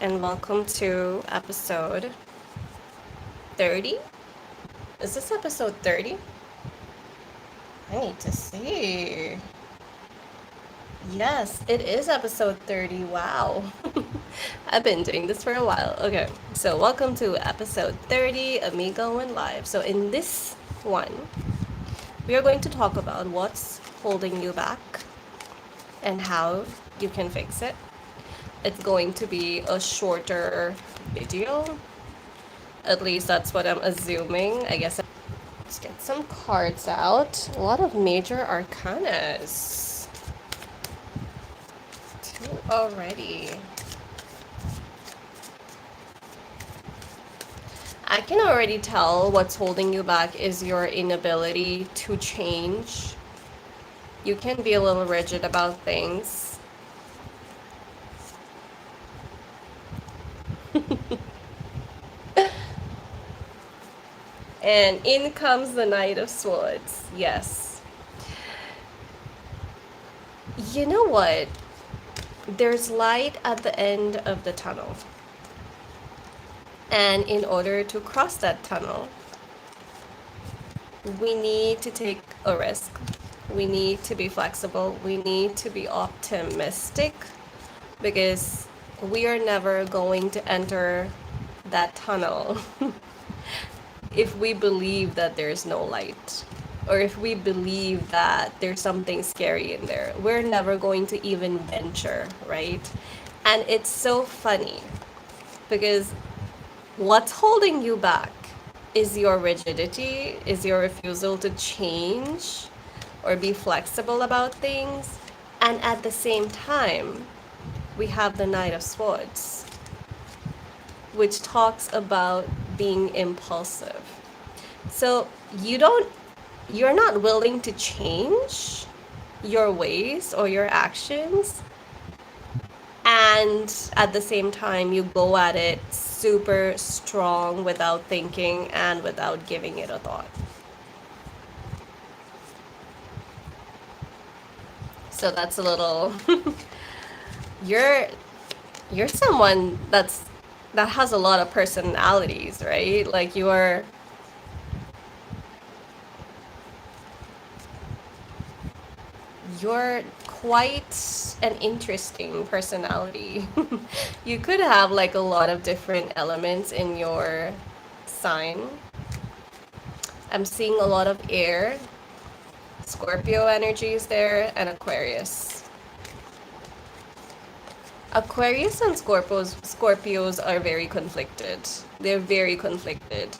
and welcome to episode 30. Is this episode 30? I need to see. Yes, it is episode 30. Wow. I've been doing this for a while. Okay, so welcome to episode 30, Amigo and Live. So, in this one, we are going to talk about what's holding you back and how you can fix it. It's going to be a shorter video. At least that's what I'm assuming. I guess. Let's get some cards out. A lot of major arcanas. Two already. I can already tell what's holding you back is your inability to change. You can be a little rigid about things. And in comes the Knight of Swords. Yes. You know what? There's light at the end of the tunnel. And in order to cross that tunnel, we need to take a risk. We need to be flexible. We need to be optimistic because we are never going to enter that tunnel if we believe that there's no light or if we believe that there's something scary in there. We're never going to even venture, right? And it's so funny because what's holding you back is your rigidity, is your refusal to change or be flexible about things. And at the same time, we have the Knight of Swords, which talks about being impulsive. So you're not willing to change your ways or your actions. And at the same time, you go at it super strong without thinking and without giving it a thought. So that's a little you're someone that has a lot of personalities, right? Like you're quite an interesting personality. You could have like a lot of different elements in your sign. I'm seeing a lot of air, Scorpio energies there, and Aquarius. Aquarius and Scorpios are very conflicted. They're very conflicted.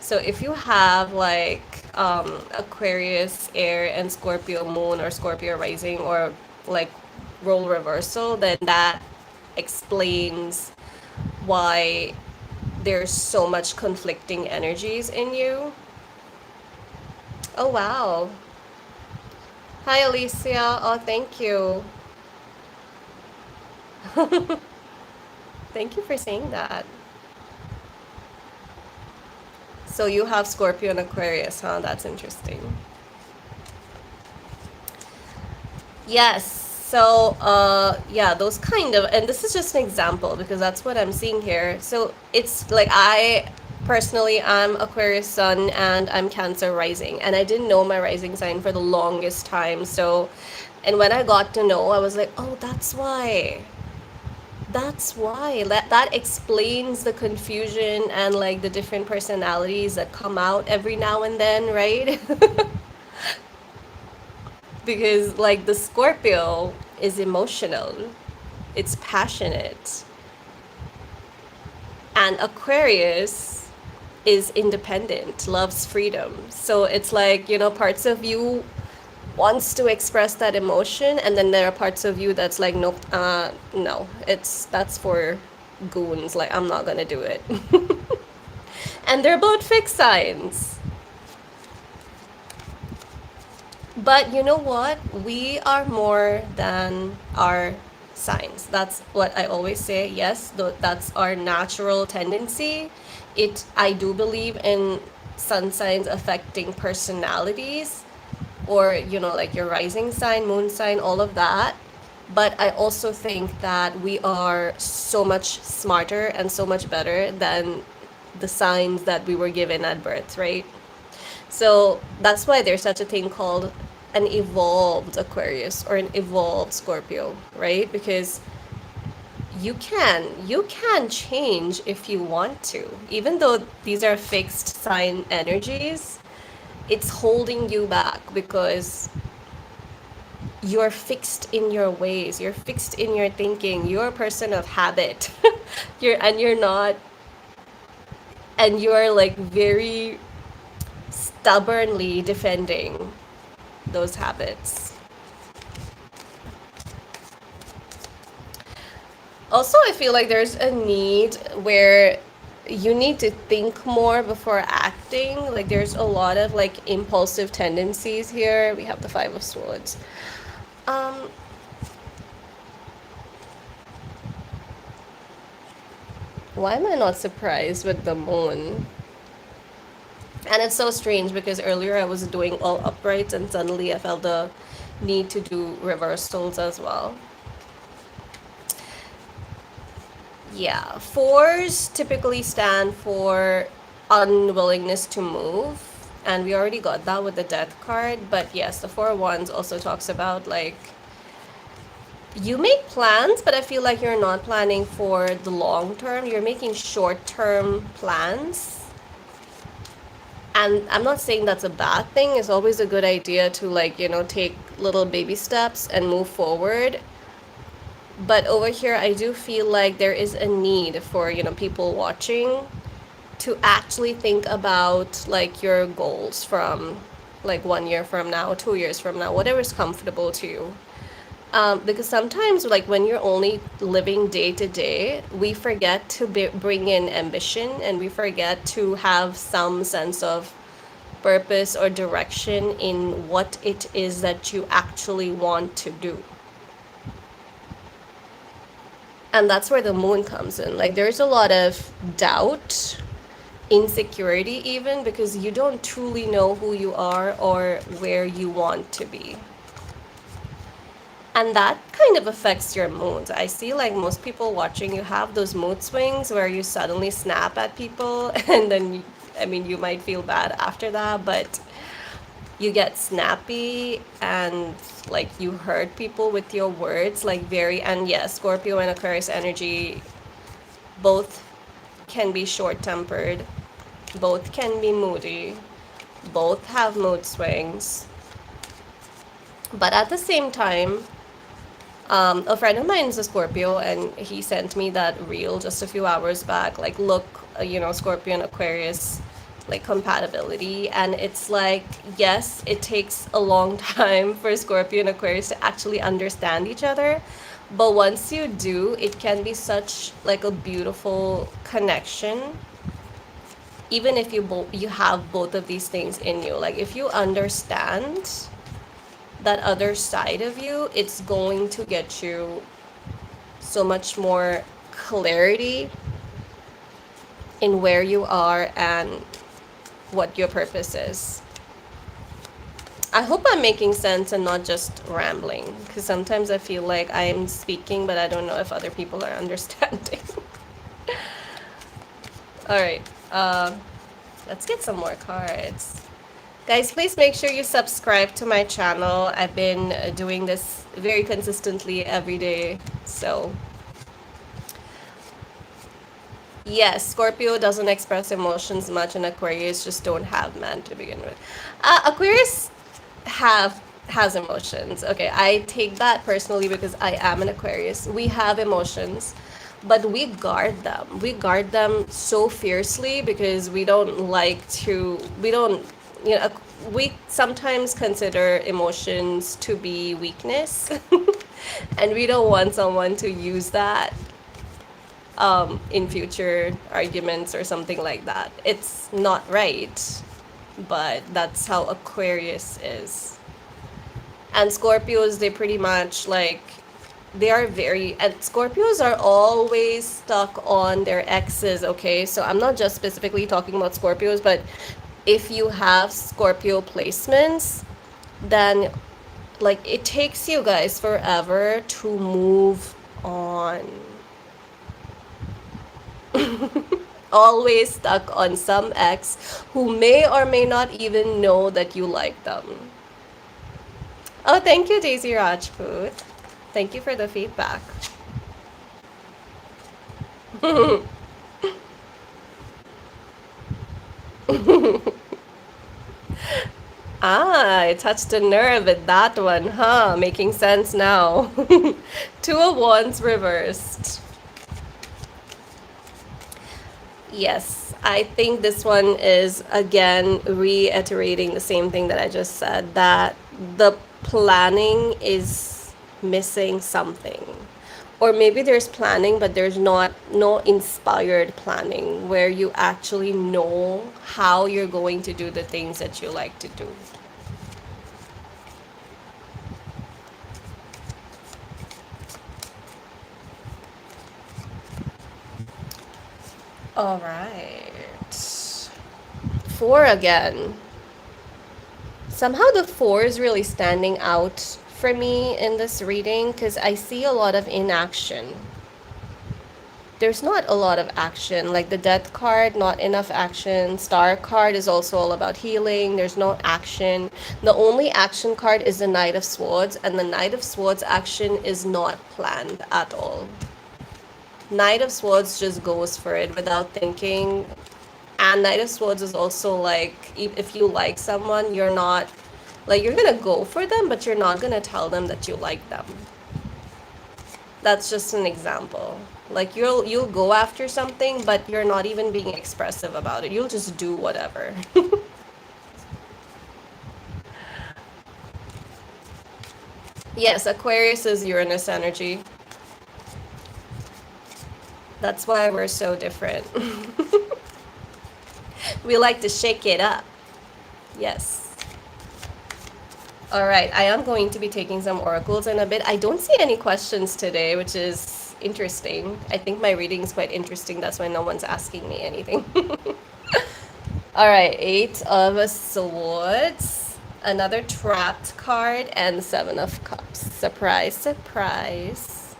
So if you have like Aquarius air and Scorpio moon or Scorpio rising or like role reversal, then that explains why there's so much conflicting energies in you. Oh wow. Hi Alicia. Oh, thank you. Thank you for saying that. So you have Scorpio and Aquarius, huh? That's interesting. Yes. So, yeah, those kind of, and this is just an example because that's what I'm seeing here. So it's like I'm Aquarius sun and I'm Cancer rising, and I didn't know my rising sign for the longest time. So, and when I got to know, I was like, oh, that's why. That's why. That explains the confusion and like the different personalities that come out every now and then, right? Because like the Scorpio is emotional, it's passionate, and Aquarius is independent, loves freedom. So it's like, parts of you wants to express that emotion, and then there are parts of you that's like, nope, no, that's for goons, like I'm not gonna do it. And they're both fixed signs. But you know what? We are more than our signs. That's what I always say. Yes, that's our natural tendency. I do believe in sun signs affecting personalities, or like your rising sign, moon sign, all of that. But I also think that we are so much smarter and so much better than the signs that we were given at birth, right? So that's why there's such a thing called an evolved Aquarius or an evolved Scorpio, right? Because you can change if you want to. Even though these are fixed sign energies, it's holding you back because you're fixed in your ways, you're fixed in your thinking, you're a person of habit. You're not, and you're like very stubbornly defending those habits. Also, I feel like there's a need where you need to think more before acting. Like there's a lot of like impulsive tendencies here. We have the Five of Swords. Um, why am I not surprised with the moon? And it's so strange because earlier I was doing all uprights and suddenly I felt the need to do reversals as well. Yeah, fours typically stand for unwillingness to move, and we already got that with the death card. But yes, the four wands also talks about like you make plans, but I feel like you're not planning for the long term. You're making short term plans. And I'm not saying that's a bad thing. It's always a good idea to like, take little baby steps and move forward. But over here, I do feel like there is a need for, people watching to actually think about like your goals from like 1 year from now, 2 years from now, whatever's comfortable to you. Because sometimes, like when you're only living day to day, we forget to bring in ambition and we forget to have some sense of purpose or direction in what it is that you actually want to do. And that's where the moon comes in. Like there's a lot of doubt, insecurity, even because you don't truly know who you are or where you want to be. And that kind of affects your moods. I see like most people watching you have those mood swings where you suddenly snap at people and then you might feel bad after that, but you get snappy and like you hurt people with your words, like very, and yes, Scorpio and Aquarius energy both can be short-tempered, both can be moody, both have mood swings. But at the same time, a friend of mine is a Scorpio, and he sent me that reel just a few hours back. Like, look, Scorpio and Aquarius, like compatibility, and it's like, yes, it takes a long time for Scorpio and Aquarius to actually understand each other, but once you do, it can be such like a beautiful connection. Even if you have both of these things in you, like if you understand that other side of you, it's going to get you so much more clarity in where you are and what your purpose is. I hope I'm making sense and not just rambling, because sometimes I feel like I'm speaking, but I don't know if other people are understanding. All right, let's get some more cards. Guys, please make sure you subscribe to my channel. I've been doing this very consistently every day. So, yes, Scorpio doesn't express emotions much, and Aquarius just don't have man to begin with. Aquarius has emotions. Okay, I take that personally because I am an Aquarius. We have emotions, but we guard them. We guard them so fiercely because we don't like to. We don't. We sometimes consider emotions to be weakness, and we don't want someone to use that in future arguments or something like that. It's not right, but that's how Aquarius is. And Scorpios, they pretty much like, they are very, and Scorpios are always stuck on their exes, okay? So I'm not just specifically talking about Scorpios, but if you have Scorpio placements, then Like, it takes you guys forever to move on. Always stuck on some ex who may or may not even know that you like them. Oh, thank you, Daisy Rajput. Thank you for the feedback. Ah, I touched a nerve with that one, huh? Making sense now. Two of Wands reversed. Yes, I think this one is again reiterating the same thing that I just said, that the planning is missing something. Or maybe there's planning, but there's not no inspired planning where you actually know how you're going to do the things that you like to do. All right. Four again. Somehow the four is really standing out for me in this reading because I see a lot of inaction. There's not a lot of action. Like the Death card, not enough action. Star card is also all about healing. There's no action. The only action card is the Knight of Swords, and the Knight of Swords action is not planned at all. Knight of Swords just goes for it without thinking. And Knight of Swords is also like, if you like someone, you're not, like, you're gonna go for them, but you're not gonna tell them that you like them. That's just an example. Like, you'll go after something, but you're not even being expressive about it. You'll just do whatever. Yes, Aquarius is Uranus energy. That's why we're so different. We like to shake it up. Yes. All right, I am going to be taking some oracles in a bit. I don't see any questions today, which is interesting. I think my reading is quite interesting. That's why no one's asking me anything. All right, Eight of Swords, another trapped card, and Seven of Cups. Surprise, surprise.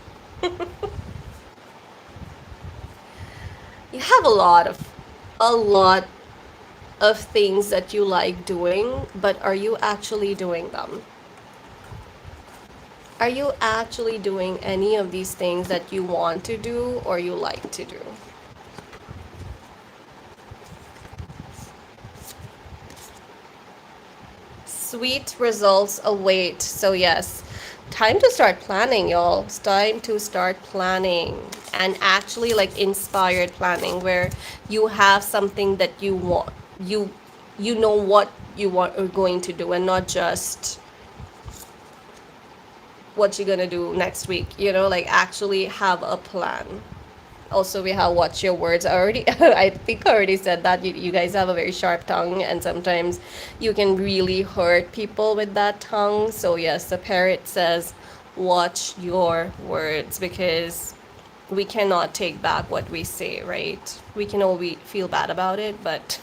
You have a lot of things that you like doing, but are you actually doing them? Are you actually doing any of these things that you want to do or you like to do? Sweet results await. So yes, time to start planning, y'all. It's time to start planning, and actually like inspired planning where you have something that you want, you know what you want are going to do, and not just what you're gonna do next week, you know, like actually have a plan. Also, we have watch your words. I already, I think I already said that. You guys have a very sharp tongue, and sometimes you can really hurt people with that tongue. So yes, the parrot says, watch your words, because we cannot take back what we say, right? We can only feel bad about it, but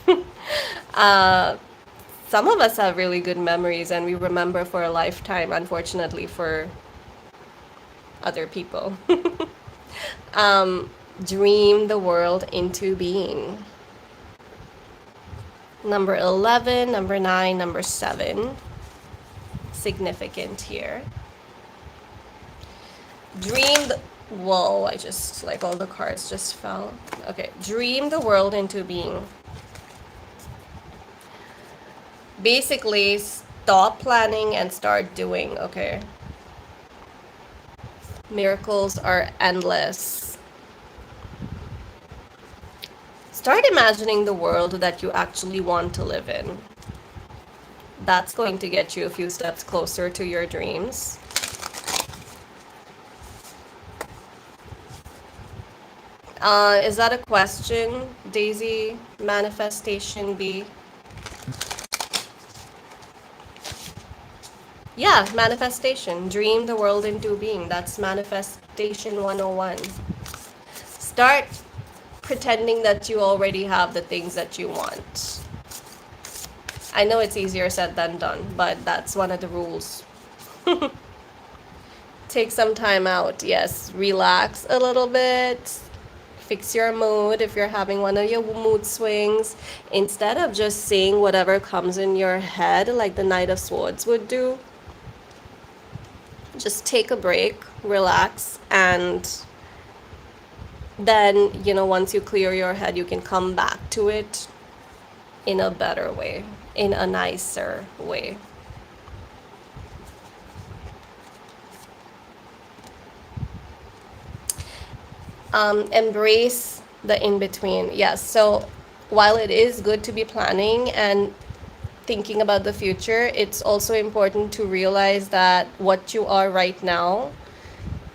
some of us have really good memories and we remember for a lifetime, unfortunately, for other people. Dream the world into being. Number 11, number 9, number 7. Significant here. Dream the... Whoa, I just, like, all the cards just fell. Okay, dream the world into being. Basically, stop planning and start doing, okay? Miracles are endless. Start imagining the world that you actually want to live in. That's going to get you a few steps closer to your dreams. Is that a question, Daisy? Manifestation B? Yeah, manifestation. Dream the world into being. That's manifestation 101. Start pretending that you already have the things that you want. I know it's easier said than done, but that's one of the rules. Take some time out. Yes, relax a little bit. Fix your mood if you're having one of your mood swings. Instead of just saying whatever comes in your head, like the Knight of Swords would do, just take a break, relax, and then, once you clear your head, you can come back to it in a better way, in a nicer way. Embrace the in between. Yes. So while it is good to be planning and thinking about the future, it's also important to realize that what you are right now,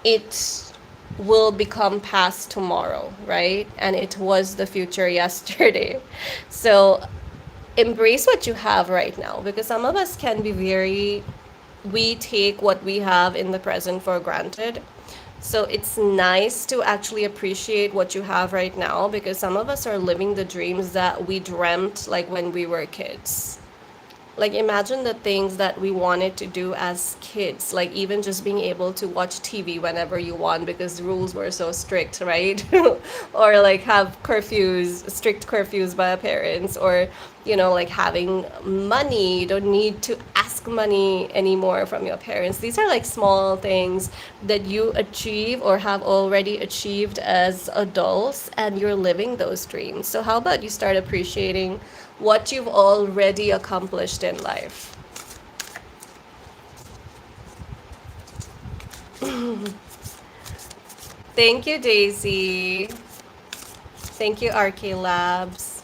it will become past tomorrow, right? And it was the future yesterday. So embrace what you have right now, because some of us can be we take what we have in the present for granted. So it's nice to actually appreciate what you have right now, because some of us are living the dreams that we dreamt like when we were kids. Like, imagine the things that we wanted to do as kids, like even just being able to watch TV whenever you want because the rules were so strict, right? Or like have curfews, strict curfews by our parents, or like having money. You don't need to ask money anymore from your parents. These are like small things that you achieve or have already achieved as adults, and you're living those dreams. So how about you start appreciating what you've already accomplished in life? Thank you, Daisy. Thank you, RK Labs.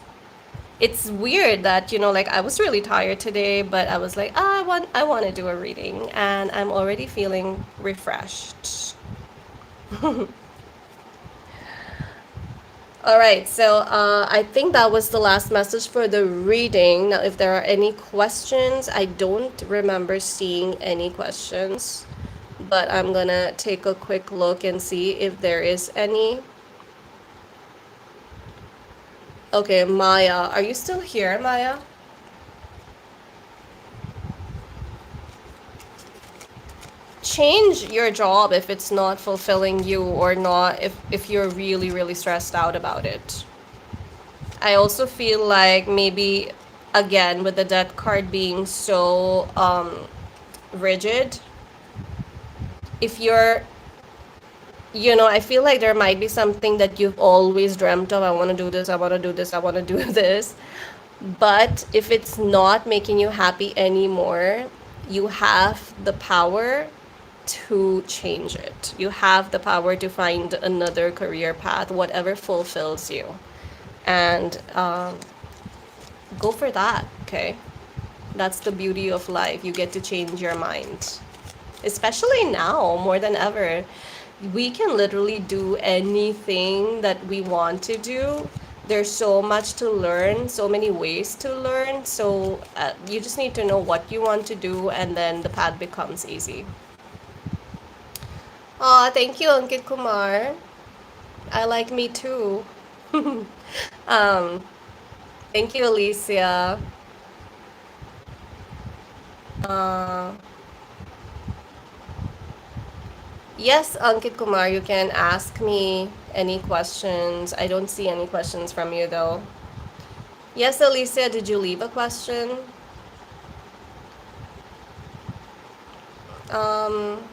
It's weird that, like I was really tired today, but I was like, I want to do a reading, and I'm already feeling refreshed. All right, so I think that was the last message for the reading. Now, if there are any questions, I don't remember seeing any questions, but I'm gonna take a quick look and see if there is any. Okay, Maya, are you still here, Maya? Change your job if it's not fulfilling you, or not, if you're really, really stressed out about it. I also feel like maybe, again, with the death card being so rigid, if you're, I feel like there might be something that you've always dreamt of. I want to do this, I want to do this, I want to do this. But if it's not making you happy anymore, you have the power to change it. You have the power to find another career path, whatever fulfills you. And go for that, okay? That's the beauty of life. You get to change your mind. Especially now, more than ever. We can literally do anything that we want to do. There's so much to learn, so many ways to learn. So you just need to know what you want to do, and then the path becomes easy. Aw, thank you, Ankit Kumar. I like me too. um, Thank you, Alicia. Uh, yes, Ankit Kumar, you can ask me any questions. I don't see any questions from you though. Yes, Alicia, did you leave a question? Um,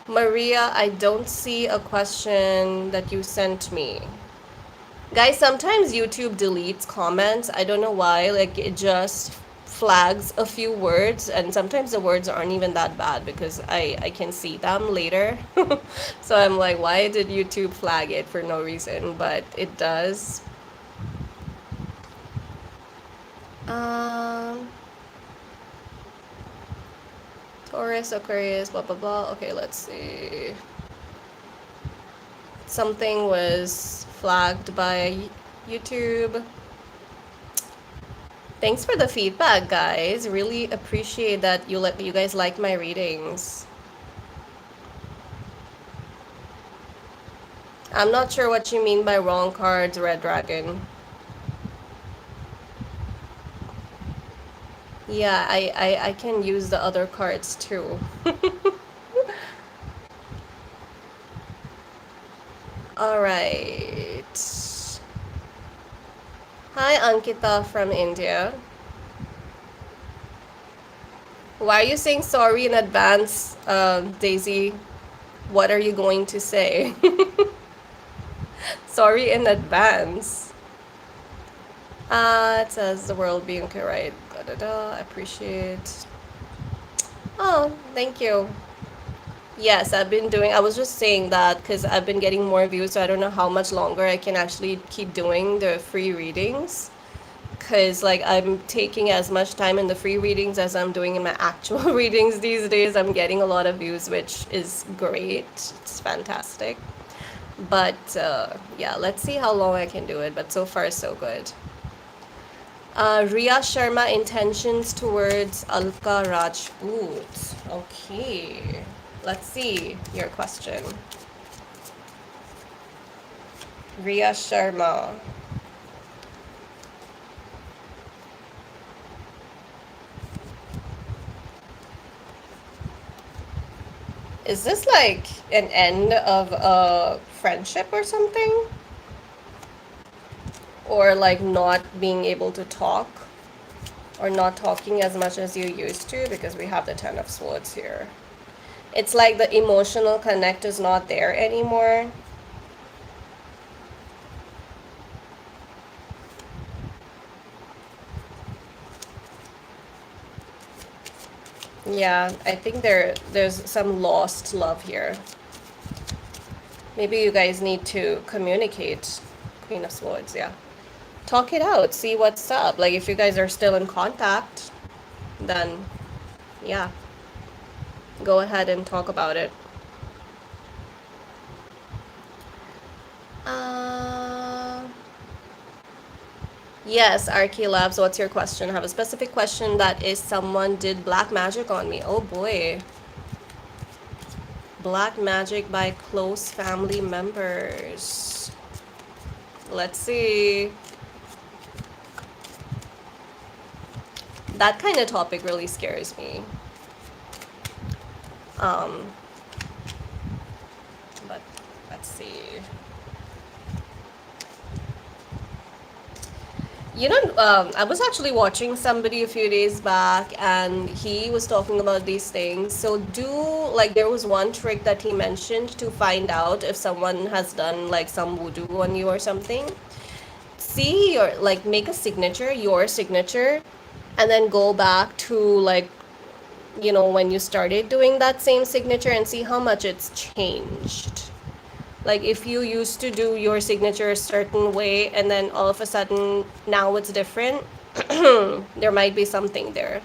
Maria, I don't see a question that you sent me. Guys, sometimes YouTube deletes comments. I don't know why. Like, it just flags a few words, and sometimes the words aren't even that bad because I can see them later. So I'm like, why did YouTube flag it for no reason? But it does. Um, Taurus, Aquarius, blah, blah, blah. Okay, let's see. Something was flagged by YouTube. Thanks for the feedback, guys. Really appreciate that you guys like my readings. I'm not sure what you mean by wrong cards, Red Dragon. Yeah, I can use the other cards too. All right. Hi, Ankita from India. Why are you saying sorry in advance, Daisy? What are you going to say? Sorry in advance. It says the world being okay, right? Da, da, da, I appreciate. Oh, thank you. Yes, I was just saying that because I've been getting more views, so I don't know how much longer I can actually keep doing the free readings. Because, like, I'm taking as much time in the free readings as I'm doing in my actual readings these days. I'm getting a lot of views, which is great. It's fantastic. But, yeah, let's see how long I can do it. But so far, so good. Ria Sharma intentions towards Alka Rajput. Okay. Let's see your question. Ria Sharma. Is this like an end of a friendship or something? Or like not being able to talk? Or not talking as much as you used to? Because we have the Ten of Swords here. It's like the emotional connect is not there anymore. Yeah, I think there's some lost love here. Maybe you guys need to communicate. Queen of Swords, yeah. Talk it out, see what's up. Like if you guys are still in contact, then yeah, go ahead and talk about it. Uh, yes, Archie Labs, what's your question? I have a specific question that is someone did black magic on me. Oh boy. Black magic by close family members. Let's see. That kind of topic really scares me. Um, but let's see. You know, I was actually watching somebody a few days back and he was talking about these things. So, like, there was one trick that he mentioned to find out if someone has done, like, some voodoo on you or something. See like, make a signature, your signature, and then go back to, like, when you started doing that same signature and see how much it's changed. Like if you used to do your signature a certain way and then all of a sudden now it's different, there might be something there.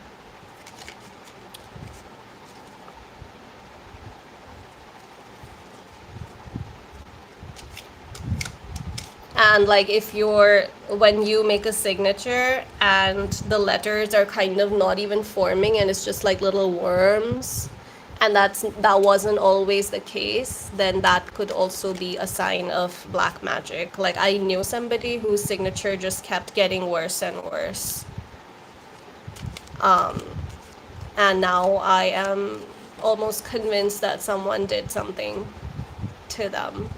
And like if you're when you make a signature and the letters are kind of not even forming and it's just like little worms, and that wasn't always the case, then that could also be a sign of black magic. Like I knew somebody whose signature just kept getting worse and worse. And now I am almost convinced that someone did something to them.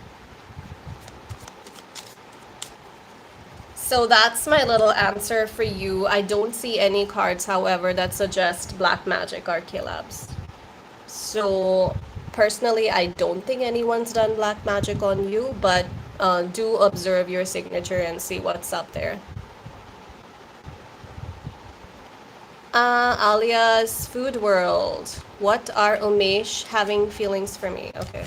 So that's my little answer for you. I don't see any cards, however, that suggest black magic or Labs. So personally, I don't think anyone's done black magic on you, but do observe your signature and see what's up there. Alias Food World. What are Umesh having feelings for me? Okay.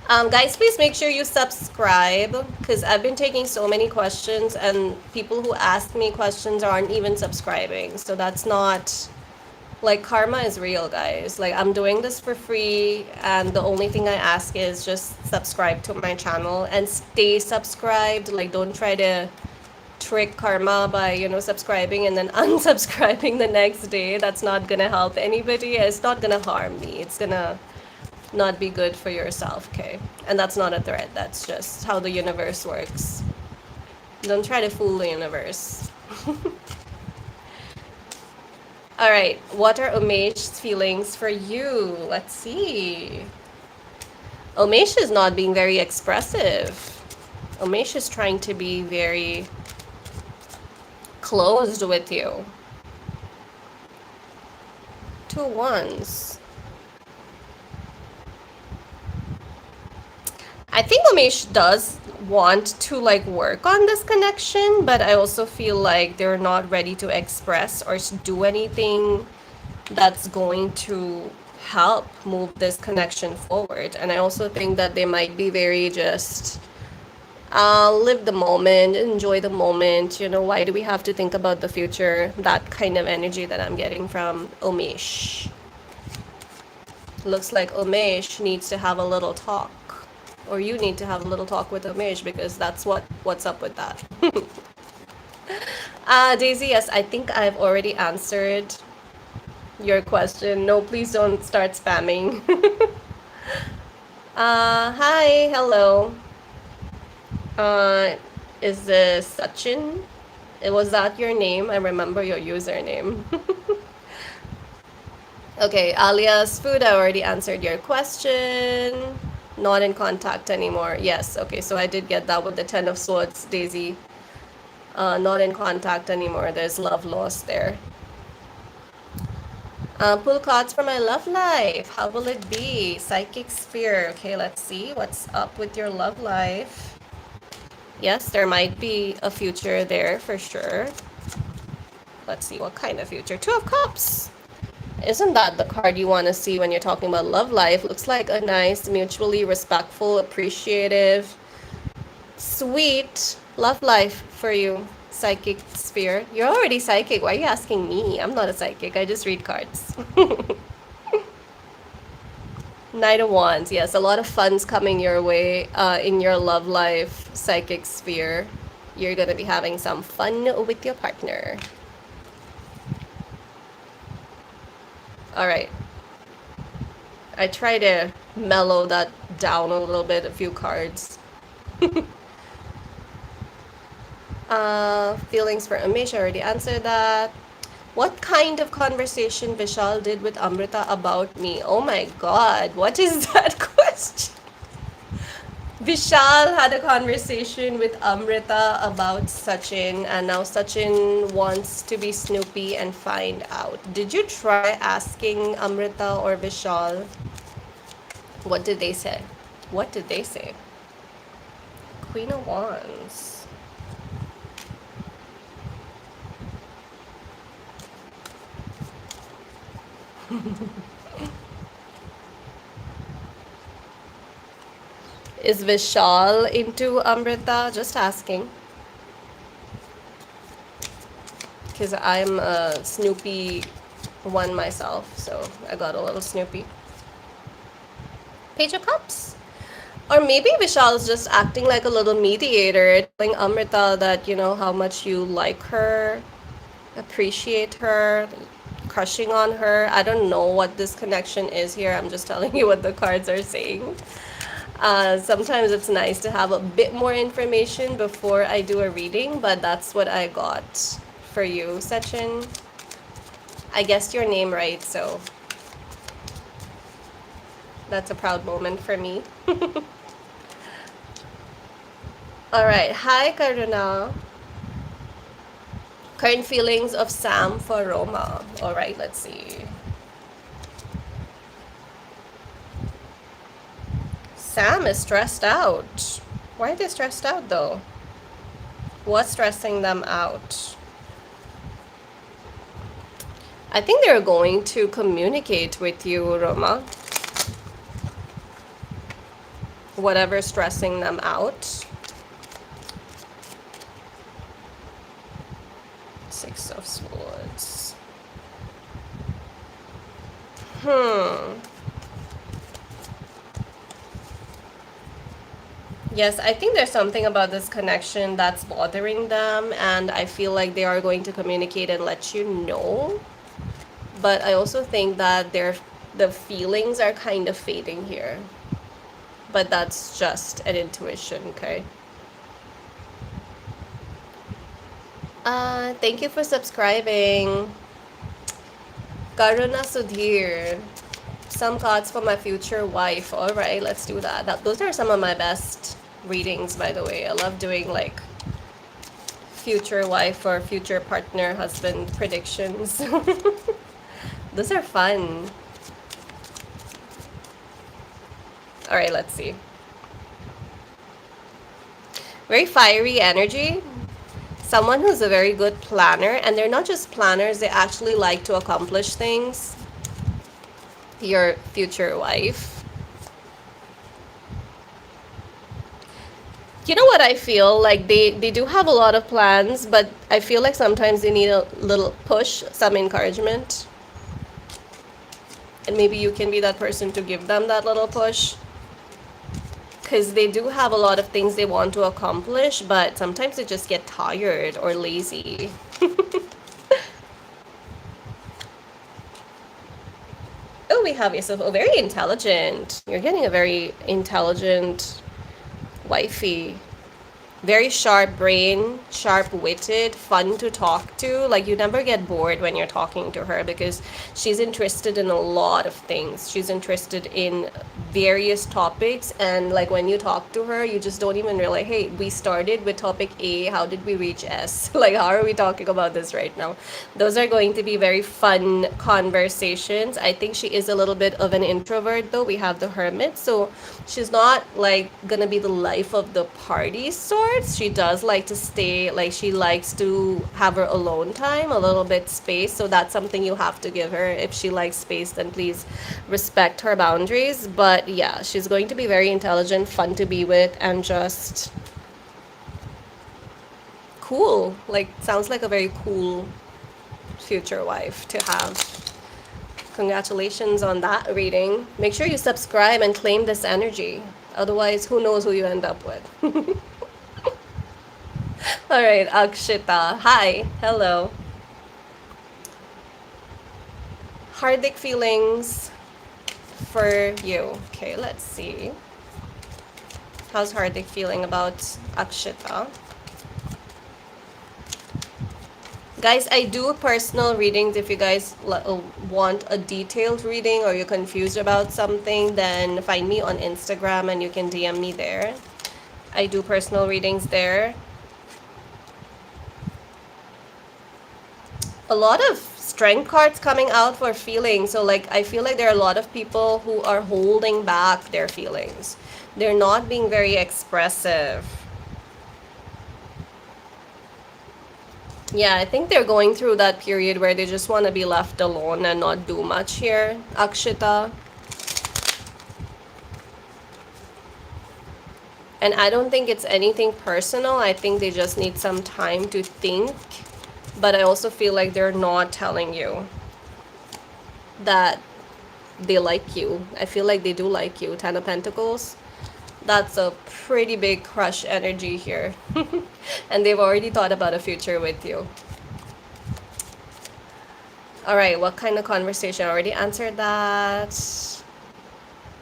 Guys, please make sure you subscribe because I've been taking so many questions and people who ask me questions aren't even subscribing. So that's not like karma is real, guys. Like I'm doing this for free and the only thing I ask is just subscribe to my channel and stay subscribed. Like don't try to trick karma by subscribing and then unsubscribing the next day. That's not gonna help anybody. It's not gonna harm me. It's gonna not be good for yourself, okay? And that's not a threat. That's just how the universe works. Don't try to fool the universe. All right, what are Umesh's feelings for you? Let's see. Umesh is not being very expressive. Umesh is trying to be very closed with you. Two ones. I think Umesh does want to like work on this connection, but I also feel like they're not ready to express or do anything that's going to help move this connection forward. And I also think that they might be very just live the moment, enjoy the moment. You know, why do we have to think about the future? That kind of energy that I'm getting from Umesh. Looks like Umesh needs to have a little talk. Or you need to have a little talk with Umesh because that's what's up with that. Daisy, yes, I think I've already answered your question. No, please don't start spamming. Hi, hello. Uh, is this Sachin? Was that your name? I remember your username. Okay, alias food, I already answered your question. Not in contact anymore. Yes, okay, so I did get that with the Ten of Swords, Daisy. Not in contact anymore. There's love lost there. Pull cards for my love life. How will it be? Psychic sphere. Okay, let's see what's up with your love life. Yes, there might be a future there for sure. Let's see what kind of future. Two of Cups. Isn't that the card you want to see when you're talking about love life? Looks like a nice, mutually respectful, appreciative, sweet love life for you, psychic sphere. You're already psychic. Why are you asking me? I'm not a psychic. I just read cards. Knight of Wands. Yes, a lot of fun's coming your way in your love life, psychic sphere. You're going to be having some fun with your partner. All right. I try to mellow that down a little bit, a few cards. Feelings for Amish, I already answered that. What kind of conversation Vishal did with Amrita about me? Oh my god, what is that question? Vishal had a conversation with Amrita about Sachin, and now Sachin wants to be snoopy and find out. Did you try asking Amrita or Vishal? What did they say? What did they say? Queen of Wands. Is Vishal into Amrita? Just asking. Because I'm a Snoopy one myself, so I got a little Snoopy. Page of Cups. Or maybe Vishal's just acting like a little mediator, telling Amrita that, you know, how much you like her, appreciate her, crushing on her. I don't know what this connection is here. I'm just telling you what the cards are saying. Sometimes it's nice to have a bit more information before I do a reading, but that's what I got for you, Sachin. I guessed your name right, so that's a proud moment for me. All right, hi Karuna. Current feelings of Sam for Roma. All right, let's see. Sam is stressed out. Why are they stressed out though? What's stressing them out? I think they're going to communicate with you, Roma. Whatever's stressing them out. Six of Swords. Yes, I think there's something about this connection that's bothering them, and I feel like they are going to communicate and let you know. But I also think that the feelings are kind of fading here. But that's just an intuition, okay? Thank you for subscribing. Karuna Sudhir. Some cards for my future wife. All right, let's do that. Those are some of my best readings, by the way. I love doing like future wife or future partner, husband predictions. Those are fun. All right, let's see. Very fiery energy. Someone who's a very good planner, and they're not just planners, they actually like to accomplish things. Your future wife. You know what I feel? Like they do have a lot of plans, but I feel like sometimes they need a little push, some encouragement. And maybe you can be that person to give them that little push. Because they do have a lot of things they want to accomplish, but sometimes they just get tired or lazy. Oh, we have yourself very intelligent. You're getting a very intelligent wifey. Very sharp brain, sharp-witted, fun to talk to. Like, you never get bored when you're talking to her because she's interested in a lot of things. She's interested in various topics, and like when you talk to her, you just don't even realize, hey, we started with topic A, how did we reach S? Like, how are we talking about this right now? Those are going to be very fun conversations. I think she is a little bit of an introvert, though. We have the hermit, so she's not like gonna be the life of the party sort. She does like to stay, like she likes to have her alone time, a little bit space. So that's something you have to give her. If she likes space, then please respect her boundaries. But yeah, she's going to be very intelligent, fun to be with, and just cool. Like, sounds like a very cool future wife to have. Congratulations on that reading. Make sure you subscribe and claim this energy. Otherwise, who knows who you end up with. All right, Akshita. Hi. Hello. Hardik feelings for you. Okay, let's see. How's Hardik feeling about Akshita? Guys, I do personal readings. If you guys want a detailed reading or you're confused about something, then find me on Instagram and you can DM me there. I do personal readings there. A lot of strength cards coming out for feelings. So like, I feel like there are a lot of people who are holding back their feelings. They're not being very expressive. Yeah, I think they're going through that period where they just want to be left alone and not do much here, Akshita. And I don't think it's anything personal. I think they just need some time to think. But I also feel like they're not telling you that they like you. I feel like they do like you. Ten of Pentacles. That's a pretty big crush energy here. And they've already thought about a future with you. All right, what kind of conversation? I already answered that.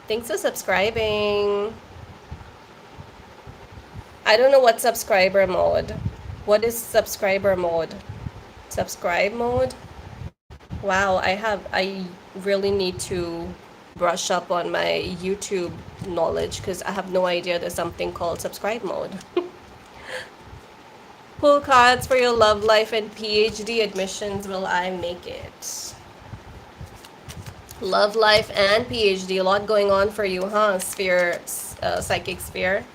Thanks for subscribing. I don't know what subscriber mode. What is subscriber mode? Subscribe mode? Wow, I really need to brush up on my YouTube knowledge because I have no idea there's something called subscribe mode. Pull cards for your love life and PhD admissions. Will I make it? Love life and PhD. A lot going on for you, huh? Sphere, psychic sphere.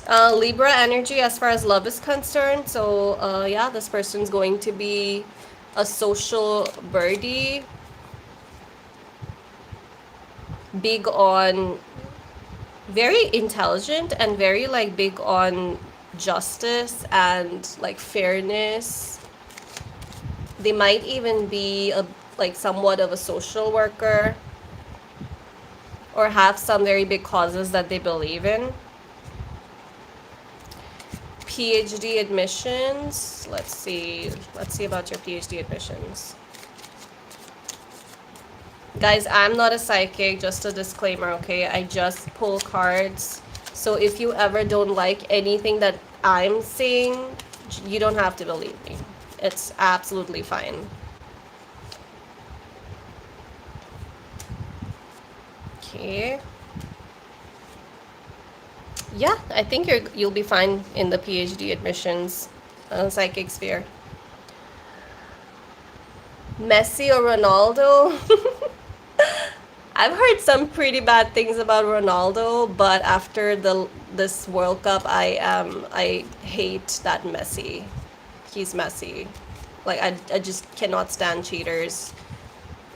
Libra energy as far as love is concerned. So yeah, this person's going to be a social birdie. Big on, very intelligent and very like big on justice and like fairness. They might even be like somewhat of a social worker or have some very big causes that they believe in. PhD admissions. Let's see about your PhD admissions. Guys, I'm not a psychic, just a disclaimer, okay? I just pull cards. So if you ever don't like anything that I'm seeing, you don't have to believe me. It's absolutely fine. Okay. Yeah, I think you'll be fine in the PhD admissions, psychic sphere. Messi or Ronaldo? I've heard some pretty bad things about Ronaldo, but after the this World Cup, I hate that Messi. He's messy. Like I just cannot stand cheaters,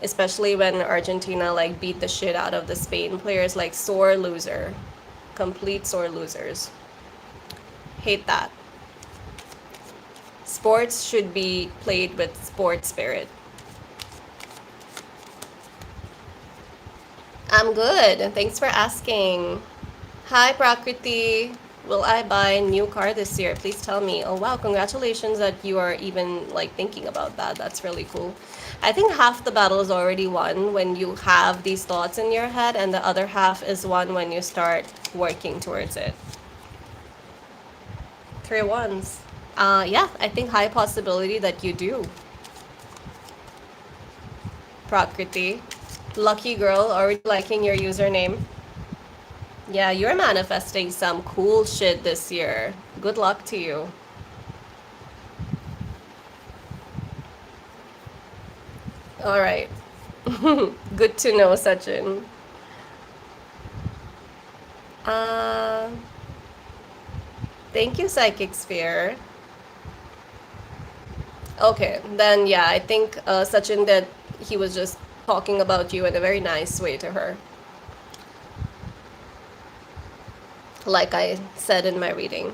especially when Argentina like beat the shit out of the Spain players. Like sore loser, complete sore losers. Hate that. Sports should be played with sport spirit. I'm good, and thanks for asking. Hi, Prakriti. Will I buy a new car this year? Please tell me. Oh, wow. Congratulations that you are even like thinking about that. That's really cool. I think half the battle is already won when you have these thoughts in your head, and the other half is won when you start working towards it. 3 ones. Yeah, I think high possibility that you do. Prakriti. Lucky girl, already liking your username. Yeah, you're manifesting some cool shit this year. Good luck to you. All right. Good to know, Sachin. Uh, thank you, Psychic Sphere. Okay, then yeah, I think Sachin that he was just talking about you in a very nice way to her, like I said in my reading.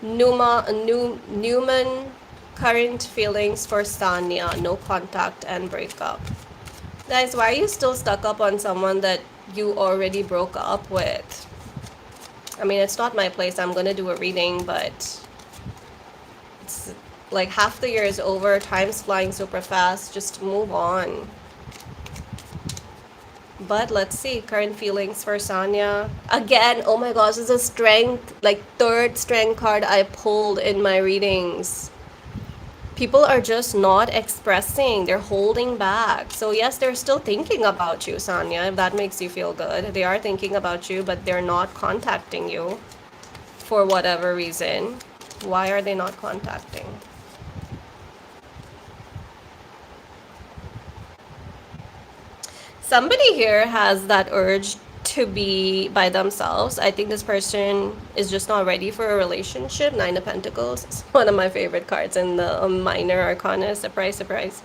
Newman, current feelings for Sanya, no contact and breakup. Guys, why are you still stuck up on someone that you already broke up with? I mean, it's not my place. I'm gonna do a reading, but it's like half the year is over. Time's flying super fast. Just move on. But let's see. Current feelings for Sanya. Again, oh my gosh, this is a strength, like third strength card I pulled in my readings. People are just not expressing. They're holding back. So yes, they're still thinking about you, Sanya, if that makes you feel good. They are thinking about you, but they're not contacting you for whatever reason. Why are they not contacting? Somebody here has that urge to be by themselves. I think this person is just not ready for a relationship. Nine of Pentacles is one of my favorite cards in the minor arcana. Surprise, surprise.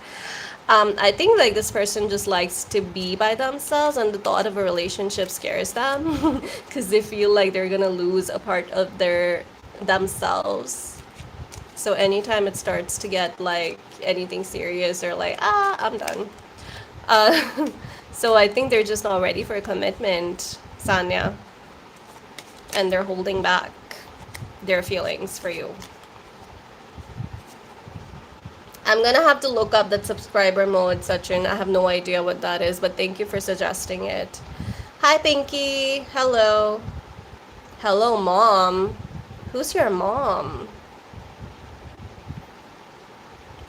I think like this person just likes to be by themselves, and the thought of a relationship scares them because they feel like they're gonna lose a part of their themselves. So anytime it starts to get like anything serious, they're like, I'm done. So I think they're just not ready for a commitment, Sanya, and they're holding back their feelings for you. I'm gonna have to look up that subscriber mode, Sachin. I have no idea what that is, but thank you for suggesting it. Hi, Pinky. Hello. Hello, Mom. Who's your mom?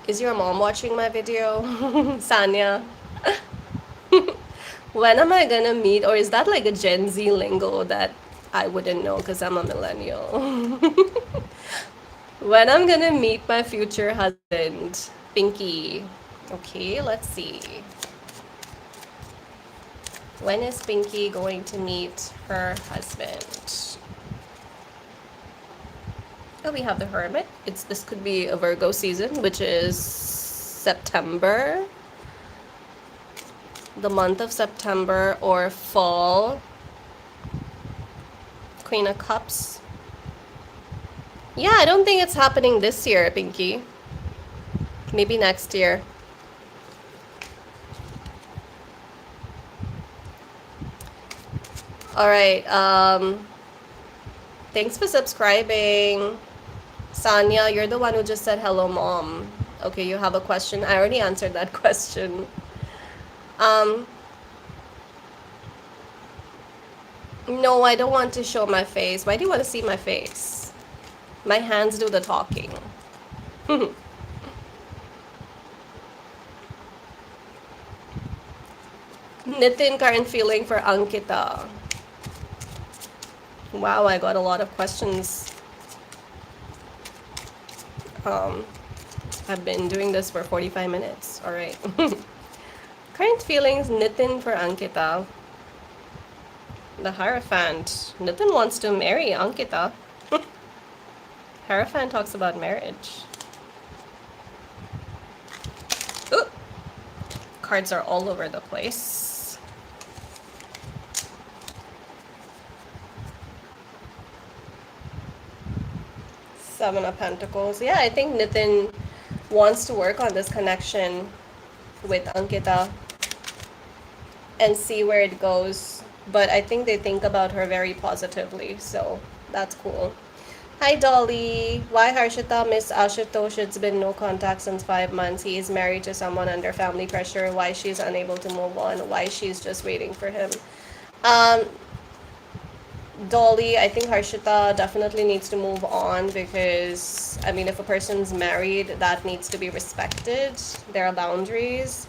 Is your mom watching my video? Sanya. When am I gonna meet, or is that like a Gen Z lingo that I wouldn't know because I'm a millennial? When I'm gonna meet my future husband, Pinky. Okay, let's see. When is Pinky going to meet her husband? Oh, we have the Hermit. This could be a Virgo season, which is September. The month of September or fall. Queen of Cups. Yeah, I don't think it's happening this year, Pinky. Maybe next year. All right. Thanks for subscribing. Sanya, you're the one who just said hello, Mom. Okay, you have a question. I already answered that question. No, I don't want to show my face. Why do you want to see my face? My hands do the talking. Nitin, current feeling for Ankita. Wow, I got a lot of questions. Um, I've been doing this for 45 minutes. All right. Current feelings, Nitin for Ankita. The Hierophant. Nitin wants to marry Ankita. Hierophant talks about marriage. Ooh. Cards are all over the place. Seven of Pentacles. Yeah, I think Nitin wants to work on this connection with Ankita and see where it goes. But I think they think about her very positively, so that's cool. Hi Dolly. Why Harshita miss Ashutosh? It's been no contact since 5 months. He is married to someone under family pressure. Why she's unable to move on? Why she's just waiting for him? Um, Dolly, I think Harshita definitely needs to move on because, I mean, if a person's married, that needs to be respected. There are boundaries.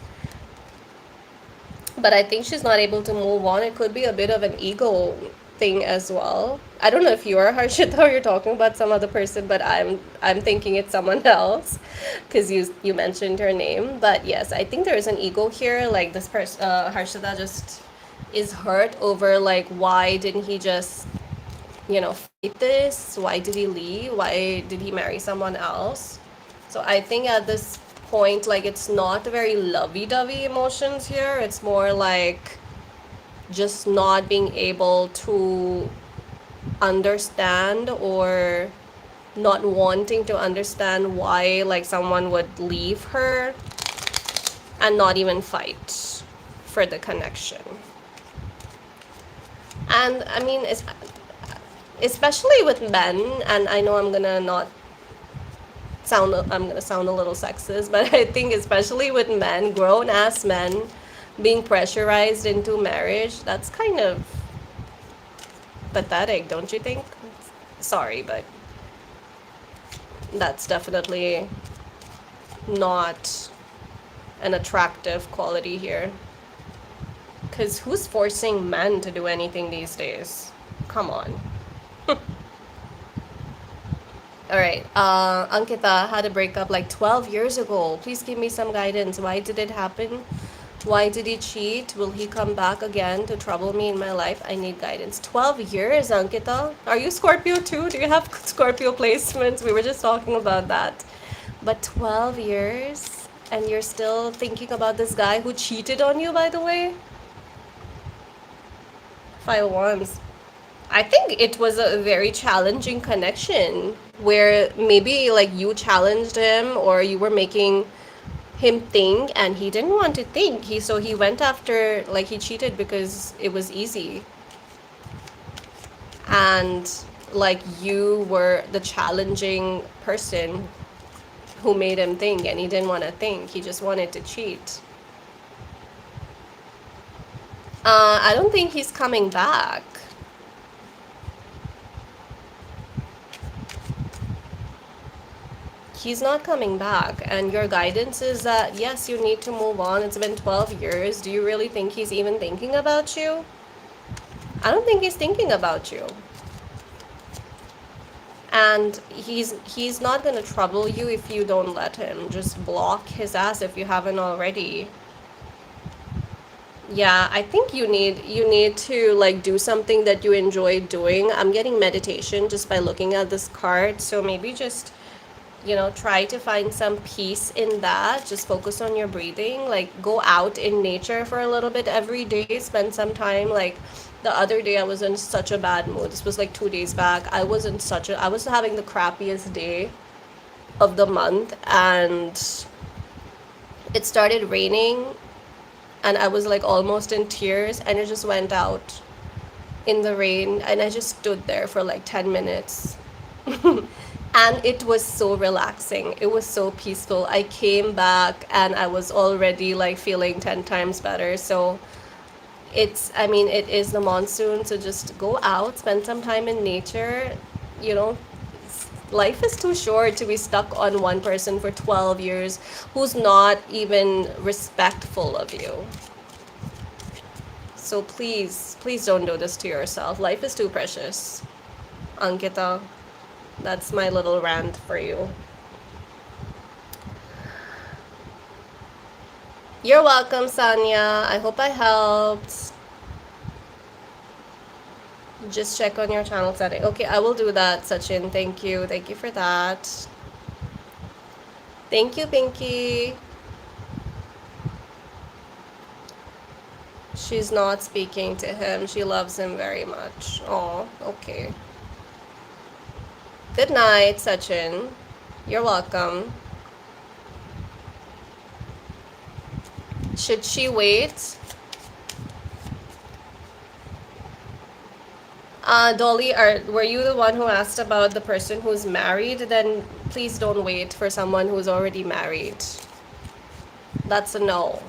But I think she's not able to move on. It could be a bit of an ego thing as well. I don't know if you are Harshita or you're talking about some other person, but I'm thinking it's someone else because you mentioned her name. But yes, I think there is an ego here. Like this person, Harshita just is hurt over like why didn't he just fight this? Why did he leave? Why did he marry someone else? So I think at this point, like it's not very lovey-dovey emotions here. It's more like just not being able to understand or not wanting to understand why like someone would leave her and not even fight for the connection. And I mean, it's especially with men, and I know I'm gonna sound a little sexist, but I think especially with men, grown ass men being pressurized into marriage, that's kind of pathetic, don't you think? Sorry, but that's definitely not an attractive quality here. Because who's forcing men to do anything these days? Come on. Alright, Ankita had a breakup like 12 years ago. Please give me some guidance. Why did it happen? Why did he cheat? Will he come back again to trouble me in my life? I need guidance. 12 years, Ankita? Are you Scorpio too? Do you have Scorpio placements? We were just talking about that. But 12 years? And you're still thinking about this guy who cheated on you, by the way? 5 of Wands. I think it was a very challenging connection where maybe like you challenged him or you were making him think and he didn't want to think. He went after, like, he cheated because it was easy. And like you were the challenging person who made him think, and he didn't want to think. He just wanted to cheat. I don't think he's coming back. He's not coming back, and your guidance is that yes, you need to move on. It's been 12 years. Do you really think he's even thinking about you? I don't think he's thinking about you. And he's not going to trouble you if you don't let him. Just block his ass if you haven't already. Yeah, I think you need to like do something that you enjoy doing. I'm getting meditation just by looking at this card, so maybe just try to find some peace in that. Just focus on your breathing. Like, go out in nature for a little bit every day. Spend some time. Like, the other day I was in such a bad mood. This was like 2 days back. I was having the crappiest day of the month, and it started raining, and I was like almost in tears, and I just went out in the rain, and I just stood there for like 10 minutes. And it was so relaxing. It was so peaceful. I came back and I was already like feeling 10 times better. So I mean, it is the monsoon, so just go out, spend some time in nature. You know, life is too short to be stuck on one person for 12 years who's not even respectful of you. So please, please don't do this to yourself. Life is too precious. Ankita, that's my little rant for you. You're welcome, Sanya. I hope I helped. Just check on your channel setting. Okay, I will do that, Sachin. Thank you. Thank you for that. Thank you, Pinky. She's not speaking to him. She loves him very much. Oh, okay. Good night, Sachin. You're welcome. Should she wait? Dolly, were you the one who asked about the person who's married? Then please don't wait for someone who's already married. That's a no.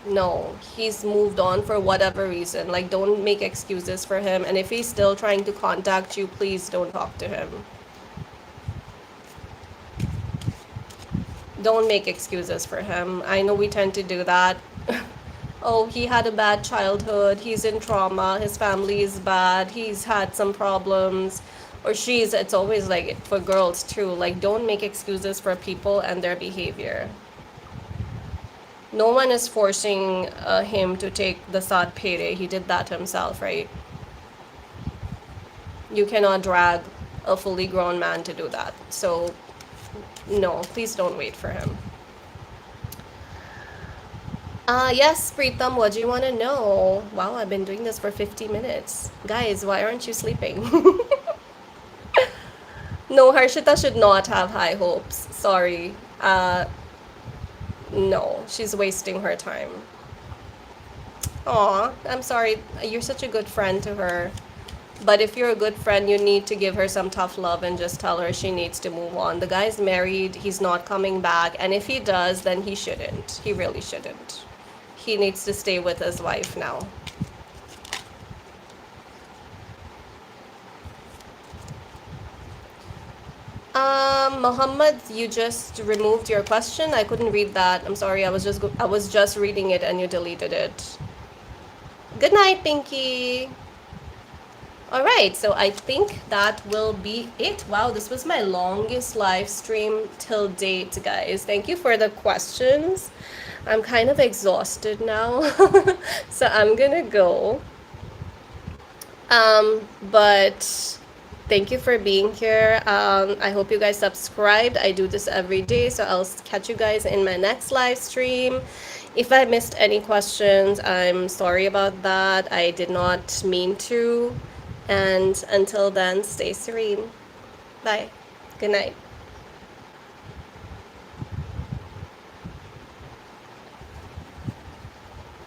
No, he's moved on for whatever reason. Like, don't make excuses for him. And if he's still trying to contact you, please don't talk to him. Don't make excuses for him. I know we tend to do that. Oh, he had a bad childhood. He's in trauma. His family is bad. He's had some problems. Or she's, it's always like for girls too. Like, don't make excuses for people and their behavior. No one is forcing him to take the sad payday. He did that himself, right? You cannot drag a fully grown man to do that. So, no, please don't wait for him. Yes, Preetham, what do you want to know? Wow, I've been doing this for 50 minutes. Guys, why aren't you sleeping? No, Harshita should not have high hopes. Sorry. No, she's wasting her time. Aw, I'm sorry. You're such a good friend to her. But if you're a good friend, you need to give her some tough love and just tell her she needs to move on. The guy's married, he's not coming back, and if he does, then he shouldn't. He really shouldn't. He needs to stay with his wife now. Muhammad, you just removed your question. I couldn't read that. I'm sorry. I was just reading it and you deleted it. Good night, Pinky. All right, so I think that will be it. Wow, this was my longest live stream till date, guys. Thank you for the questions. I'm kind of exhausted now, so I'm gonna go. But thank you for being here. I hope you guys subscribed. I do this every day, so I'll catch you guys in my next live stream. If I missed any questions, I'm sorry about that. I did not mean to. And until then, stay serene. Bye. Good night.